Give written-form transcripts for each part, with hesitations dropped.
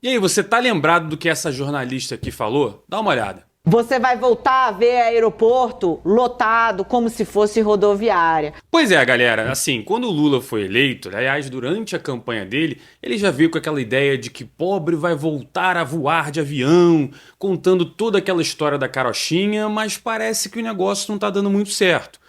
E aí, você tá lembrado do que essa jornalista aqui falou? Dá uma olhada. Você vai voltar a ver aeroporto lotado como se fosse rodoviária. Pois é, galera, assim, quando o Lula foi eleito, aliás, durante a campanha dele, ele já veio com aquela ideia de que pobre vai voltar a voar de avião, contando toda aquela história da carochinha, mas parece que o negócio não tá dando muito certo.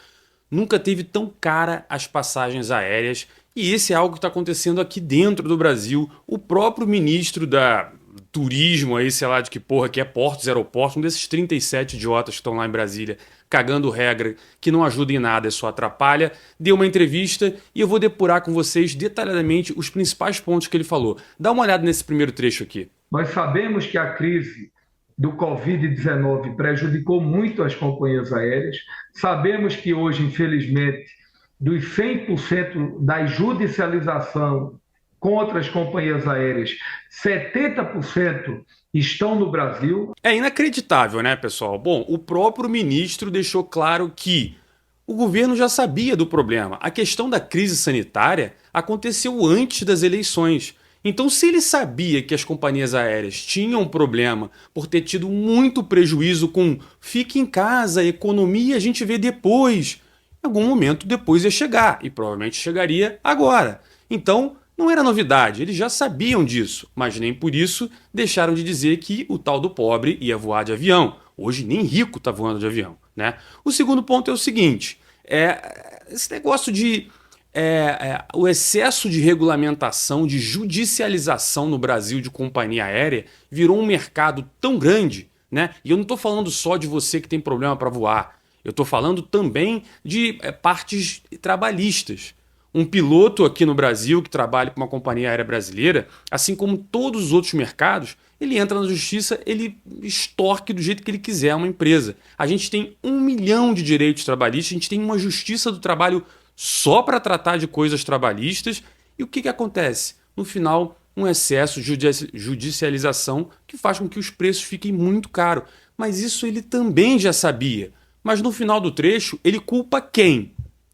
Nunca teve tão cara as passagens aéreas, e esse é algo que está acontecendo aqui dentro do Brasil. O próprio ministro da turismo aí, sei lá de que porra que é, Portos e Aeroportos, um desses 37 idiotas que estão lá em Brasília cagando regra que não ajuda em nada, é só atrapalha, deu uma entrevista e eu vou depurar com vocês detalhadamente os principais pontos que ele falou. Dá uma olhada nesse primeiro trecho aqui. Nós sabemos que a crise do Covid-19 prejudicou muito as companhias aéreas. Sabemos que hoje, infelizmente, dos 100% da judicialização contra as companhias aéreas, 70% estão no Brasil. É inacreditável, né, pessoal? Bom, o próprio ministro deixou claro que o governo já sabia do problema. A questão da crise sanitária aconteceu antes das eleições. Então, se ele sabia que as companhias aéreas tinham problema por ter tido muito prejuízo com fique em casa, economia a gente vê depois, em algum momento depois ia chegar e provavelmente chegaria agora. Então, não era novidade, eles já sabiam disso, mas nem por isso deixaram de dizer que o tal do pobre ia voar de avião. Hoje nem rico está voando de avião, né? O segundo ponto é o seguinte: esse negócio de o excesso de regulamentação, de judicialização no Brasil de companhia aérea virou um mercado tão grande, né? E eu não estou falando só de você que tem problema para voar. Eu estou falando também de partes trabalhistas. Um piloto aqui no Brasil que trabalha com uma companhia aérea brasileira, assim como todos os outros mercados, ele entra na justiça, ele extorque do jeito que ele quiser uma empresa. A gente tem 1 milhão de direitos trabalhistas, a gente tem uma justiça do trabalho só para tratar de coisas trabalhistas. E o que acontece? No final, um excesso de judicialização que faz com que os preços fiquem muito caros. Mas isso ele também já sabia. Mas no final do trecho, ele culpa quem?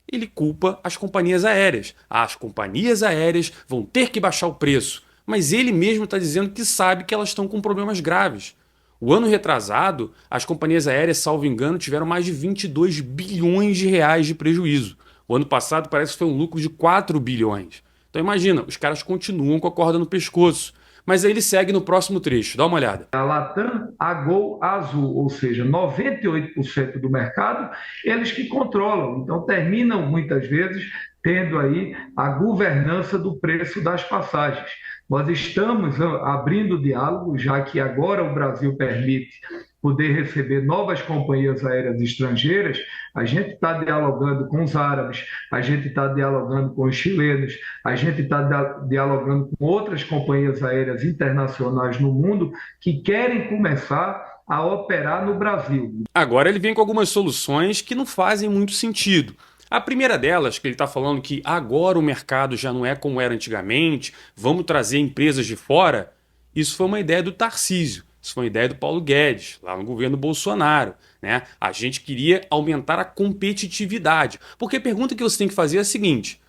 Ele culpa as companhias aéreas. As companhias aéreas vão ter que baixar o preço. Mas ele mesmo está dizendo que sabe que elas estão com problemas graves. O ano retrasado, as companhias aéreas, salvo engano, tiveram mais de 22 bilhões de reais de prejuízo. O ano passado parece que foi um lucro de 4 bilhões. Então imagina, os caras continuam com a corda no pescoço. Mas aí ele segue no próximo trecho, dá uma olhada. A Latam, a Gol, a Azul, ou seja, 98% do mercado, eles que controlam. Então, terminam muitas vezes tendo aí a governança do preço das passagens. Nós estamos abrindo diálogo, já que agora o Brasil permite poder receber novas companhias aéreas estrangeiras. A gente está dialogando com os árabes, a gente está dialogando com os chilenos, a gente está dialogando com outras companhias aéreas internacionais no mundo que querem começar a operar no Brasil. Agora ele vem com algumas soluções que não fazem muito sentido. A primeira delas, que ele está falando que agora o mercado já não é como era antigamente, vamos trazer empresas de fora, isso foi uma ideia do Tarcísio, isso foi uma ideia do Paulo Guedes, lá no governo Bolsonaro, né? A gente queria aumentar a competitividade, porque a pergunta que você tem que fazer é a seguinte: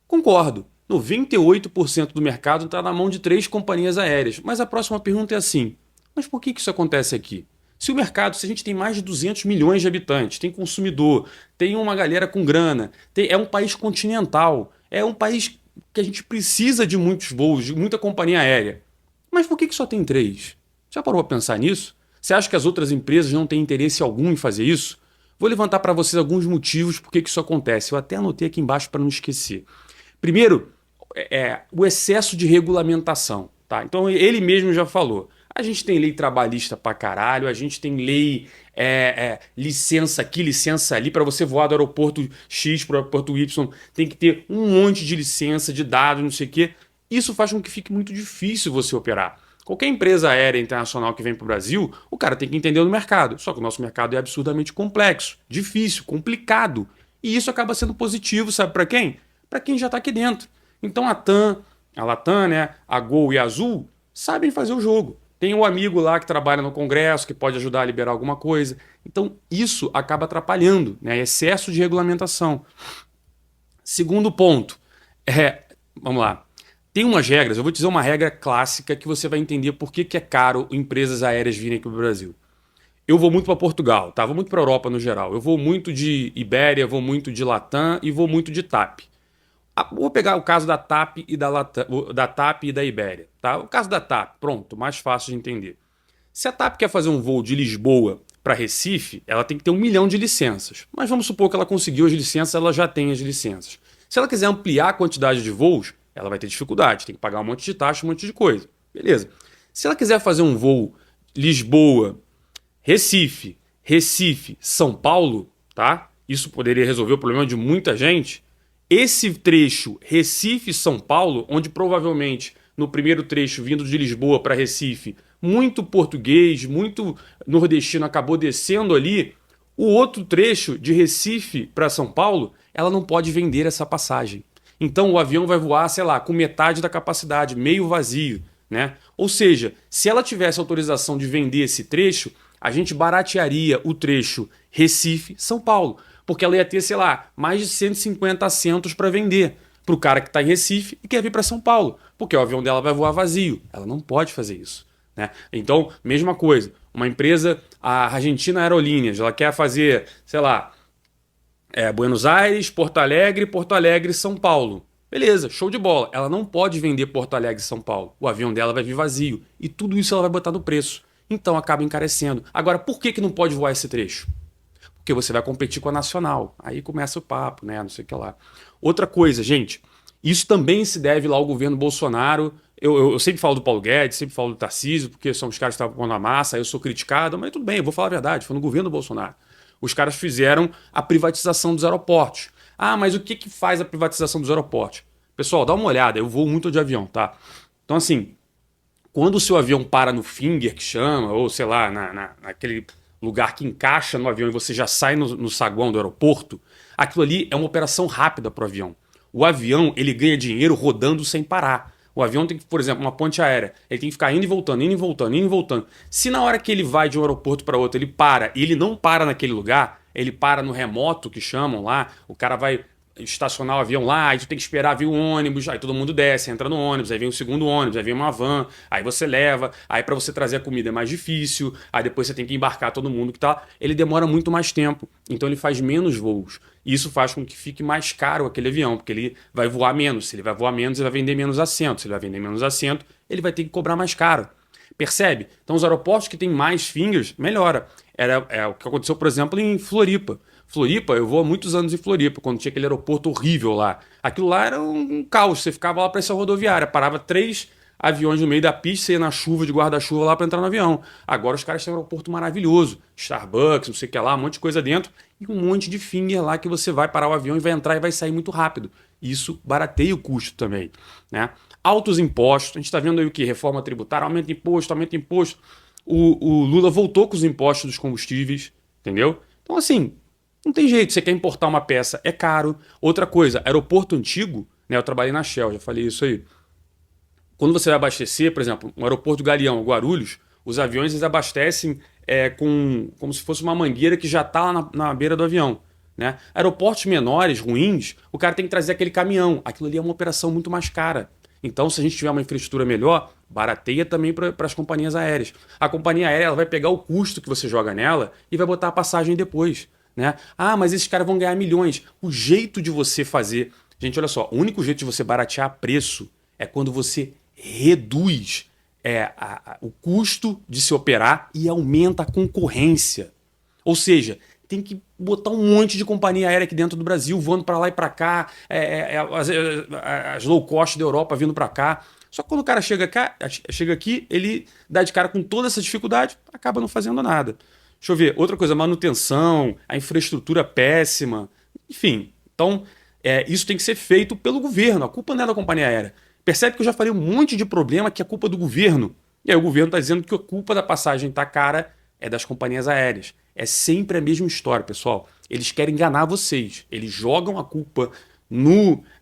concordo, 98% do mercado está na mão de 3 companhias aéreas, mas a próxima pergunta é assim: mas por que isso acontece aqui? Se o mercado, se a gente tem mais de 200 milhões de habitantes, tem consumidor, tem uma galera com grana, é um país continental, é um país que a gente precisa de muitos voos, de muita companhia aérea. Mas por que só tem 3? Já parou para pensar nisso? Você acha que as outras empresas não têm interesse algum em fazer isso? Vou levantar para vocês alguns motivos por que isso acontece. Eu até anotei aqui embaixo para não esquecer. Primeiro, o excesso de regulamentação. Tá? Então ele mesmo já falou. A gente tem lei trabalhista pra caralho, a gente tem lei licença aqui, licença ali. Para você voar do aeroporto X para o aeroporto Y, tem que ter um monte de licença, de dados, não sei o quê. Isso faz com que fique muito difícil você operar. Qualquer empresa aérea internacional que vem para o Brasil, o cara tem que entender o mercado. Só que o nosso mercado é absurdamente complexo, difícil, complicado. E isso acaba sendo positivo, sabe para quem? Para quem já está aqui dentro. Então a Latam, né, a Gol e a Azul sabem fazer o jogo. Tem um amigo lá que trabalha no Congresso, que pode ajudar a liberar alguma coisa. Então, isso acaba atrapalhando, né? Excesso de regulamentação. Segundo ponto, vamos lá. Tem umas regras, eu vou te dizer uma regra clássica que você vai entender por que é caro empresas aéreas virem aqui para o Brasil. Eu vou muito para Portugal, tá? Vou muito para Europa no geral. Eu vou muito de Ibéria, vou muito de Latam e vou muito de TAP. Vou pegar o caso da TAP e da Latam, da TAP e da Ibéria, tá? O caso da TAP, pronto, mais fácil de entender. Se a TAP quer fazer um voo de Lisboa para Recife, ela tem que ter 1 milhão de licenças. Mas vamos supor que ela conseguiu as licenças, ela já tem as licenças. Se ela quiser ampliar a quantidade de voos, ela vai ter dificuldade, tem que pagar um monte de taxa, um monte de coisa. Beleza. Se ela quiser fazer um voo Lisboa, Recife, Recife, São Paulo, tá? Isso poderia resolver o problema de muita gente. Esse trecho Recife-São Paulo, onde provavelmente no primeiro trecho vindo de Lisboa para Recife, muito português, muito nordestino acabou descendo ali, o outro trecho de Recife para São Paulo, ela não pode vender essa passagem. Então o avião vai voar, sei lá, com metade da capacidade, meio vazio, né? Ou seja, se ela tivesse autorização de vender esse trecho, a gente baratearia o trecho Recife-São Paulo, porque ela ia ter, sei lá, mais de 150 assentos para vender para o cara que está em Recife e quer vir para São Paulo, porque o avião dela vai voar vazio. Ela não pode fazer isso, né? Então, mesma coisa, uma empresa, a Argentina Aerolíneas, ela quer fazer, sei lá, Buenos Aires, Porto Alegre, São Paulo. Beleza, show de bola. Ela não pode vender Porto Alegre e São Paulo. O avião dela vai vir vazio. E tudo isso ela vai botar no preço. Então acaba encarecendo. Agora, por que não pode voar esse trecho? Porque você vai competir com a Nacional. Aí começa o papo, né? Não sei o que lá. Outra coisa, gente. Isso também se deve lá ao governo Bolsonaro. Eu sempre falo do Paulo Guedes, sempre falo do Tarcísio, porque são os caras que estavam pondo a massa, aí eu sou criticado, mas tudo bem, eu vou falar a verdade, foi no governo Bolsonaro. Os caras fizeram a privatização dos aeroportos. Ah, mas o que faz a privatização dos aeroportos? Pessoal, dá uma olhada, eu vou muito de avião, tá? Então, assim, quando o seu avião para no finger, que chama, ou sei lá, naquele lugar que encaixa no avião e você já sai no saguão do aeroporto, aquilo ali é uma operação rápida para o avião. O avião, ele ganha dinheiro rodando sem parar. O avião tem que, por exemplo, uma ponte aérea, ele tem que ficar indo e voltando, indo e voltando, indo e voltando. Se na hora que ele vai de um aeroporto para outro, ele para e ele não para naquele lugar, ele para no remoto, que chamam lá, o cara vai estacionar o avião lá, aí tu tem que esperar vir o ônibus, aí todo mundo desce, entra no ônibus, aí vem o segundo ônibus, aí vem uma van, aí você leva, aí para você trazer a comida é mais difícil, aí depois você tem que embarcar todo mundo que tá, ele demora muito mais tempo, então ele faz menos voos. E isso faz com que fique mais caro aquele avião, porque ele vai voar menos. Se ele vai voar menos, ele vai vender menos assento. Se ele vai vender menos assento, ele vai ter que cobrar mais caro. Percebe? Então os aeroportos que têm mais fingers, melhora. É o que aconteceu, por exemplo, em Floripa. Floripa, eu vou há muitos anos em Floripa, quando tinha aquele aeroporto horrível lá. Aquilo lá era um caos, você ficava lá para essa rodoviária, parava 3 aviões no meio da pista, você ia na chuva de guarda-chuva lá para entrar no avião. Agora os caras têm um aeroporto maravilhoso, Starbucks, não sei o que lá, um monte de coisa dentro, e um monte de finger lá que você vai parar o avião e vai entrar e vai sair muito rápido. Isso barateia o custo também, né? Altos impostos, a gente está vendo aí o que? Reforma tributária, aumenta imposto, aumenta imposto. O Lula voltou com os impostos dos combustíveis, entendeu? Então assim, não tem jeito, você quer importar uma peça, é caro. Outra coisa, aeroporto antigo, né? Eu trabalhei na Shell, já falei isso aí. Quando você vai abastecer, por exemplo, um aeroporto Galeão, Guarulhos, os aviões eles abastecem como se fosse uma mangueira que já está lá na beira do avião, né? Aeroportos menores, ruins, o cara tem que trazer aquele caminhão. Aquilo ali é uma operação muito mais cara. Então, se a gente tiver uma infraestrutura melhor, barateia também para as companhias aéreas. A companhia aérea ela vai pegar o custo que você joga nela e vai botar a passagem depois, né? Ah, mas esses caras vão ganhar milhões. O jeito de você fazer... Gente, olha só, o único jeito de você baratear preço é quando você reduz o custo de se operar e aumenta a concorrência. Ou seja, tem que botar um monte de companhia aérea aqui dentro do Brasil, voando para lá e para cá, as low cost da Europa vindo para cá. Só que quando o cara chega aqui, ele dá de cara com toda essa dificuldade, acaba não fazendo nada. Deixa eu ver, outra coisa, manutenção, a infraestrutura péssima, enfim. Então, isso tem que ser feito pelo governo, a culpa não é da companhia aérea. Percebe que eu já falei um monte de problema que é culpa do governo. E aí o governo está dizendo que a culpa da passagem estar cara é das companhias aéreas. É sempre a mesma história, pessoal. Eles querem enganar vocês. Eles jogam a culpa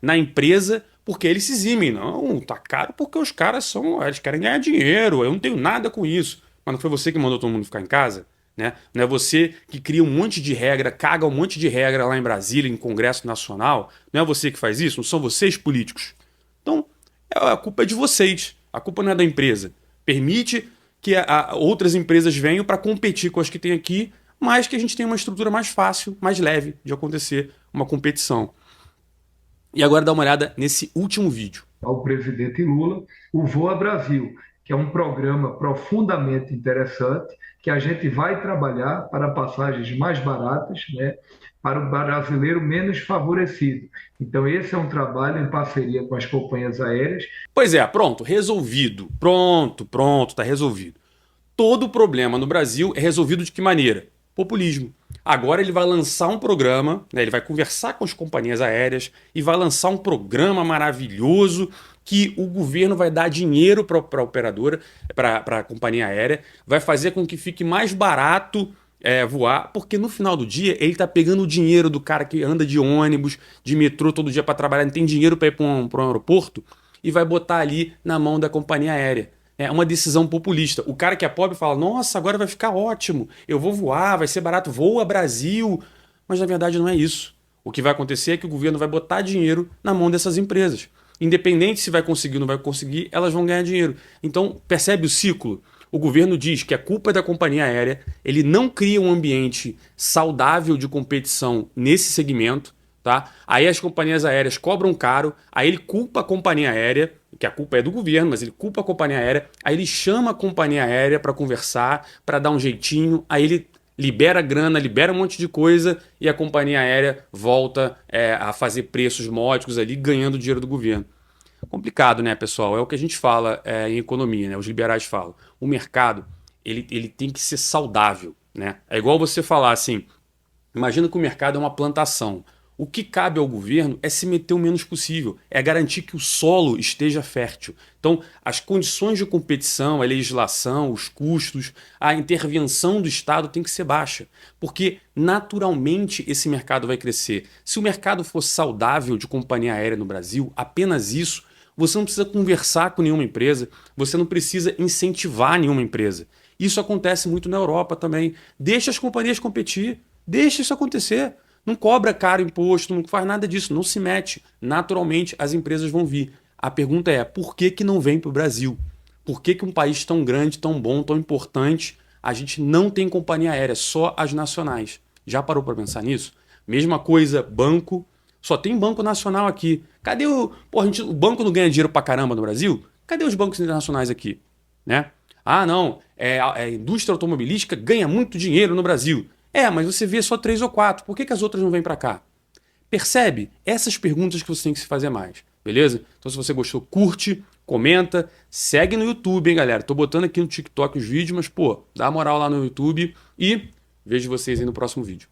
na empresa porque eles se eximem. Não, tá caro porque os caras eles querem ganhar dinheiro. Eu não tenho nada com isso. Mas não foi você que mandou todo mundo ficar em casa? Né? Não é você que cria um monte de regra, caga um monte de regra lá em Brasília, em Congresso Nacional? Não é você que faz isso? Não são vocês políticos? Então, A culpa é de vocês. A culpa não é da empresa. Permite que outras empresas venham para competir com as que tem aqui, mas que a gente tenha uma estrutura mais fácil, mais leve de acontecer uma competição. E agora dá uma olhada nesse último vídeo. Ao presidente Lula, o Voa Brasil, que é um programa profundamente interessante, que a gente vai trabalhar para passagens mais baratas, né, para o brasileiro menos favorecido. Então, esse é um trabalho em parceria com as companhias aéreas. Pois é, pronto, resolvido. Pronto, tá resolvido. Todo problema no Brasil é resolvido de que maneira? Populismo. Agora ele vai lançar um programa, né, ele vai conversar com as companhias aéreas e vai lançar um programa maravilhoso que o governo vai dar dinheiro para a operadora, para a companhia aérea, vai fazer com que fique mais barato voar, porque no final do dia ele está pegando o dinheiro do cara que anda de ônibus, de metrô todo dia para trabalhar, não tem dinheiro para ir para um aeroporto, e vai botar ali na mão da companhia aérea. É uma decisão populista. O cara que é pobre fala, nossa, agora vai ficar ótimo, eu vou voar, vai ser barato, voa Brasil. Mas na verdade não é isso. O que vai acontecer é que o governo vai botar dinheiro na mão dessas empresas. Independente se vai conseguir ou não vai conseguir, elas vão ganhar dinheiro. Então, percebe o ciclo? O governo diz que a culpa é da companhia aérea, ele não cria um ambiente saudável de competição nesse segmento, tá? Aí as companhias aéreas cobram caro, aí ele culpa a companhia aérea, que a culpa é do governo, mas ele culpa a companhia aérea, aí ele chama a companhia aérea para conversar, para dar um jeitinho, aí ele libera grana, libera um monte de coisa e a companhia aérea volta a fazer preços módicos ali, ganhando dinheiro do governo. Complicado, né, pessoal? É o que a gente fala em economia, né? Os liberais falam. O mercado, ele tem que ser saudável, né? É igual você falar assim, imagina que o mercado é uma plantação. O que cabe ao governo é se meter o menos possível, é garantir que o solo esteja fértil. Então, as condições de competição, a legislação, os custos, a intervenção do Estado tem que ser baixa, porque naturalmente esse mercado vai crescer. Se o mercado for saudável de companhia aérea no Brasil, apenas isso, você não precisa conversar com nenhuma empresa, você não precisa incentivar nenhuma empresa. Isso acontece muito na Europa também. Deixa as companhias competir, deixa isso acontecer. Não cobra caro imposto, não faz nada disso, não se mete. Naturalmente as empresas vão vir. A pergunta é, por que que não vem para o Brasil? Por que que um país tão grande, tão bom, tão importante, a gente não tem companhia aérea, só as nacionais? Já parou para pensar nisso? Mesma coisa, banco, só tem banco nacional aqui. Cadê o... Pô, o banco não ganha dinheiro pra caramba no Brasil? Cadê os bancos internacionais aqui? Né? Ah, não, a indústria automobilística ganha muito dinheiro no Brasil. Mas você vê só 3 ou 4. Por que que as outras não vêm para cá? Percebe? Essas perguntas que você tem que se fazer mais, beleza? Então se você gostou, curte, comenta, segue no YouTube, hein, galera? Tô botando aqui no TikTok os vídeos, mas, pô, dá uma moral lá no YouTube e vejo vocês aí no próximo vídeo.